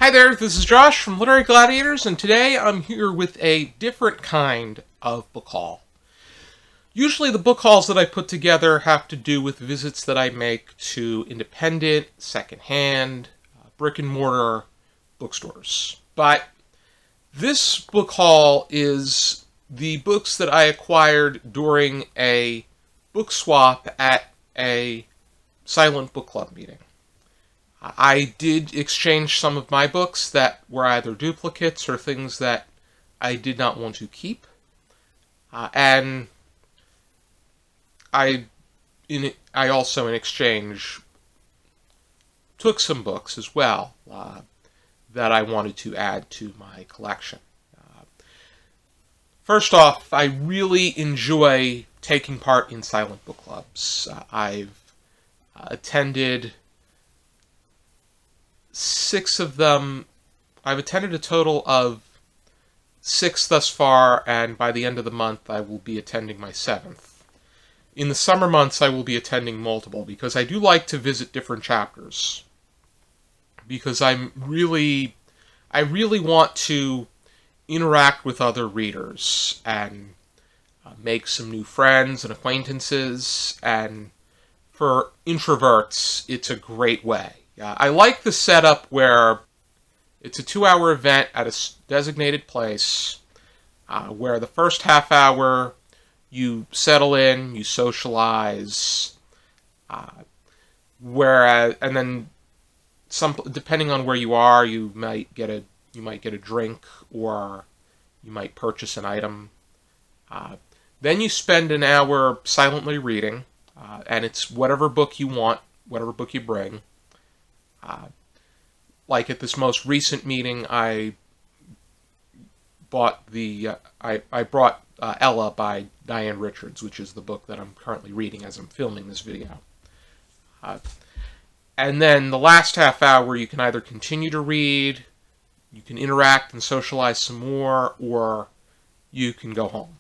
Hi there, this is Josh from Literary Gladiators, and today I'm here with a different kind of book haul. Usually the book hauls that I put together have to do with visits that I make to independent, secondhand, brick-and-mortar bookstores. But this book haul is the books that I acquired during a book swap at a silent book club meeting. I did exchange some of my books that were either duplicates or things that I did not want to keep. And I also, in exchange, took some books as well that I wanted to add to my collection. First off, I really enjoy taking part in silent book clubs. I've attended 6 of them. I've attended a total of 6 thus far, and by the end of the month I will be attending my 7th. In the summer months I will be attending multiple, because I do like to visit different chapters. Because I really want to interact with other readers, and make some new friends and acquaintances, and for introverts, it's a great way. I like the setup where it's a 2-hour event at a designated place, where the first half hour you settle in, you socialize, and then depending on where you are, you might get a drink, or you might purchase an item. Then you spend an hour silently reading, and it's whatever book you want, whatever book you bring. Like at this most recent meeting, I brought Ella by Diane Richards, which is the book that I'm currently reading as I'm filming this video. And then the last half hour, you can either continue to read, you can interact and socialize some more, or you can go home.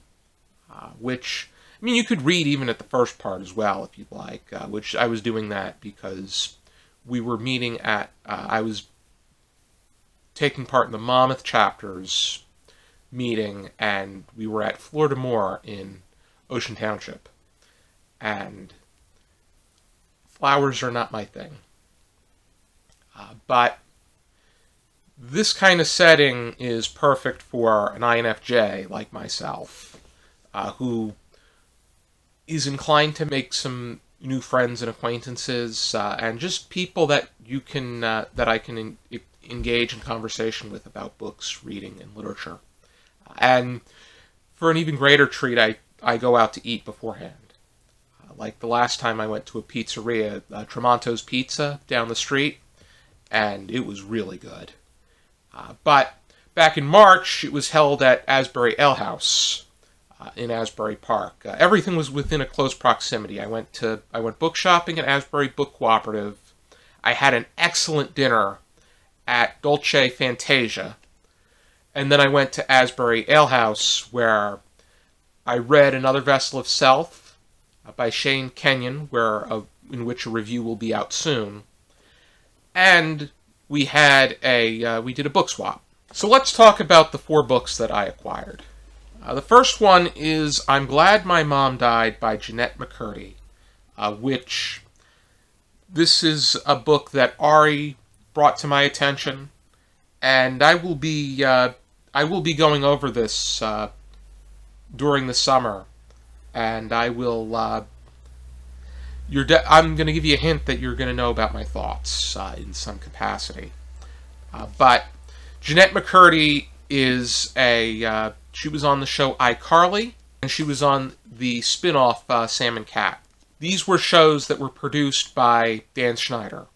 You could read even at the first part as well if you'd like, which I was doing that because we were meeting at, I was taking part in the Monmouth Chapter's meeting, and we were at Florida Moor in Ocean Township. And flowers are not my thing. But this kind of setting is perfect for an INFJ like myself, who is inclined to make some new friends and acquaintances, and just people that I can engage in conversation with about books, reading, and literature. And for an even greater treat, I go out to eat beforehand. Like the last time I went to a pizzeria, Tremonto's Pizza down the street, and it was really good. But back in March, it was held at Asbury Ale House in Asbury Park. Everything was within a close proximity. I went book shopping at Asbury Book Cooperative. I had an excellent dinner at Dolce Fantasia. And then I went to Asbury Ale House, where I read Another Vessel of Self by Shane Kenyon, in which a review will be out soon. And we did a book swap. So let's talk about the 4 books that I acquired. The first one is I'm Glad My Mom Died by Jennette McCurdy, which this is a book that Ari brought to my attention, and I will be going over this during the summer, and I'm going to give you a hint that you're going to know about my thoughts in some capacity. But Jennette McCurdy is she was on the show iCarly, and she was on the spin-off Sam and Cat. These were shows that were produced by Dan Schneider.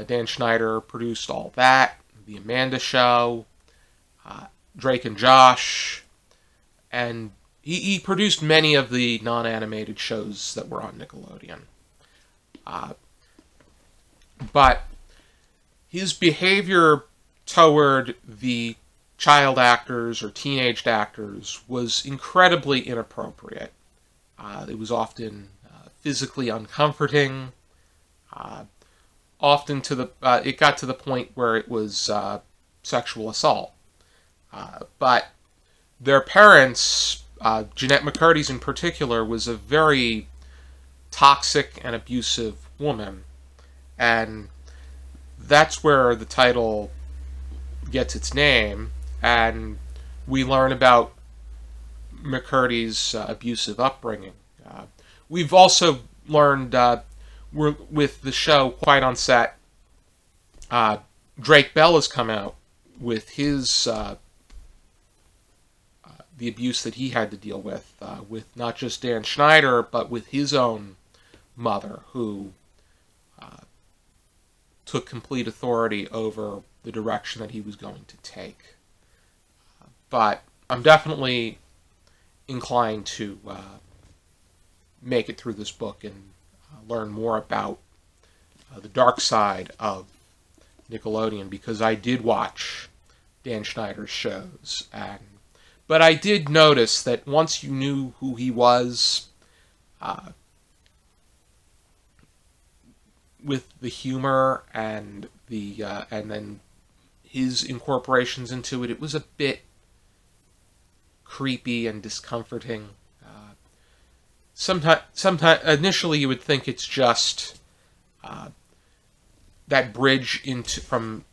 Dan Schneider produced All That, The Amanda Show, Drake and Josh, and he produced many of the non-animated shows that were on Nickelodeon. But his behavior toward the child actors or teenaged actors was incredibly inappropriate. It was often physically uncomforting. Often it got to the point where it was sexual assault. But their parents, Jennette McCurdy's in particular, was a very toxic and abusive woman. And that's where the title gets its name. And we learn about McCurdy's abusive upbringing. We've also learned, with the show Quiet on Set, Drake Bell has come out with his the abuse that he had to deal with not just Dan Schneider, but with his own mother, who took complete authority over the direction that he was going to take. But I'm definitely inclined to make it through this book and learn more about the dark side of Nickelodeon, because I did watch Dan Schneider's shows, but I did notice that once you knew who he was, with the humor and then his incorporations into it, it was a bit creepy and discomforting. Sometimes initially you would think it's just that bridge from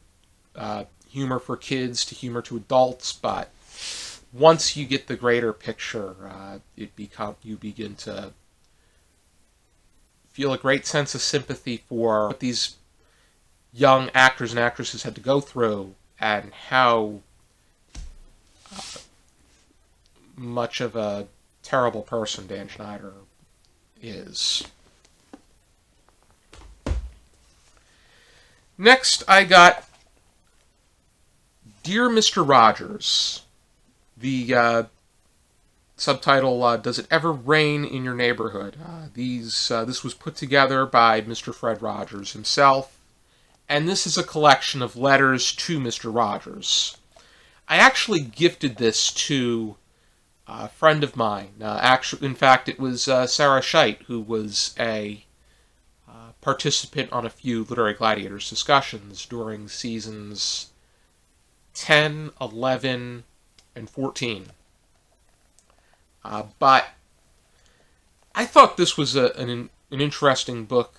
humor for kids to humor to adults, but once you get the greater picture, you begin to feel a great sense of sympathy for what these young actors and actresses had to go through, and how much of a terrible person Dan Schneider is. Next, I got Dear Mr. Rogers. The subtitle, Does It Ever Rain in Your Neighborhood? This was put together by Mr. Fred Rogers himself, and this is a collection of letters to Mr. Rogers. I actually gifted this to a friend of mine. In fact, it was Sarah Scheidt, who was a participant on a few Literary Gladiators discussions during seasons 10, 11, and 14. But I thought this was an interesting book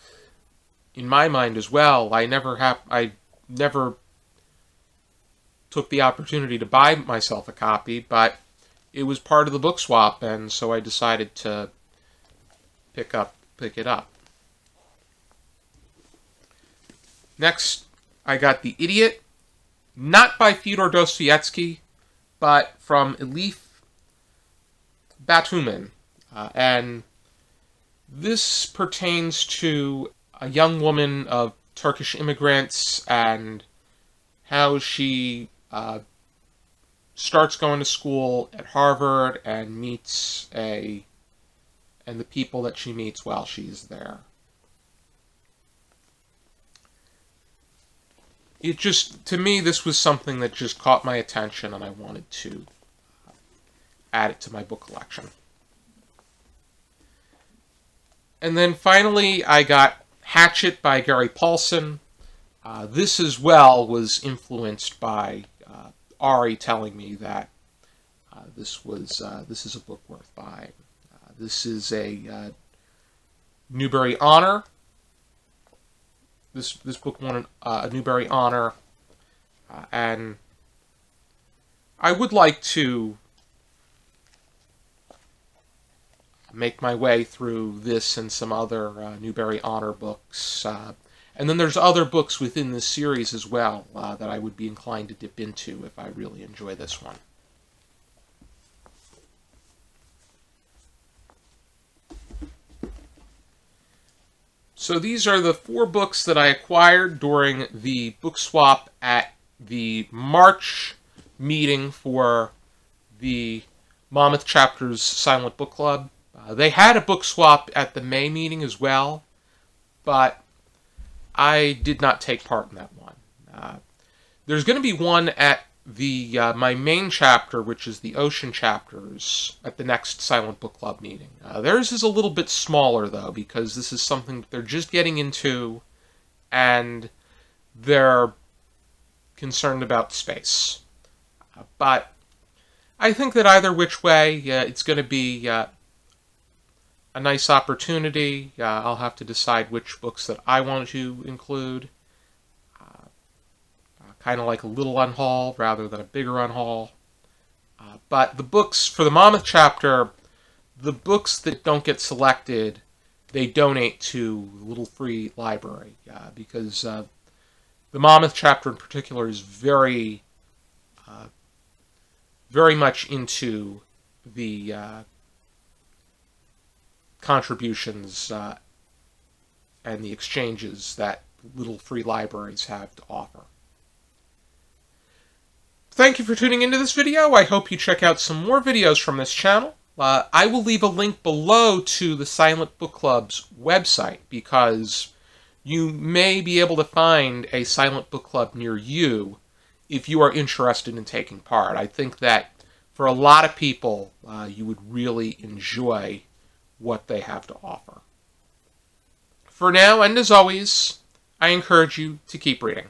in my mind as well. I never took the opportunity to buy myself a copy, but it was part of the book swap, and so I decided to pick it up. Next, I got The Idiot, not by Fyodor Dostoevsky, but from Elif Batuman. And this pertains to a young woman of Turkish immigrants and how she starts going to school at Harvard and meets the people that she meets while she's there. To me, this was something that just caught my attention, and I wanted to add it to my book collection. And then finally, I got Hatchet by Gary Paulsen. This as well was influenced by Ari telling me that this is a book worth buying. This is a Newbery Honor. This book won a Newbery Honor, and I would like to make my way through this and some other Newbery Honor books. And then there's other books within this series as well that I would be inclined to dip into if I really enjoy this one. So these are the 4 books that I acquired during the book swap at the March meeting for the Monmouth Chapter's Silent Book Club. They had a book swap at the May meeting as well, but I did not take part in that one. There's going to be one at my main chapter, which is the Ocean chapters, at the next Silent Book Club meeting. Theirs is a little bit smaller, though, because this is something that they're just getting into, and they're concerned about space. But I think that either which way, it's going to be a nice opportunity. I'll have to decide which books that I want to include. Kind of like a little unhaul rather than a bigger unhaul. But the books for the Monmouth chapter, the books that don't get selected, they donate to the little free library, because the Monmouth chapter in particular is very much into the contributions and the exchanges that little free libraries have to offer. Thank you for tuning into this video. I hope you check out some more videos from this channel. I will leave a link below to the Silent Book Club's website, because you may be able to find a Silent Book Club near you if you are interested in taking part. I think that for a lot of people, you would really enjoy what they have to offer. For now, and as always, I encourage you to keep reading.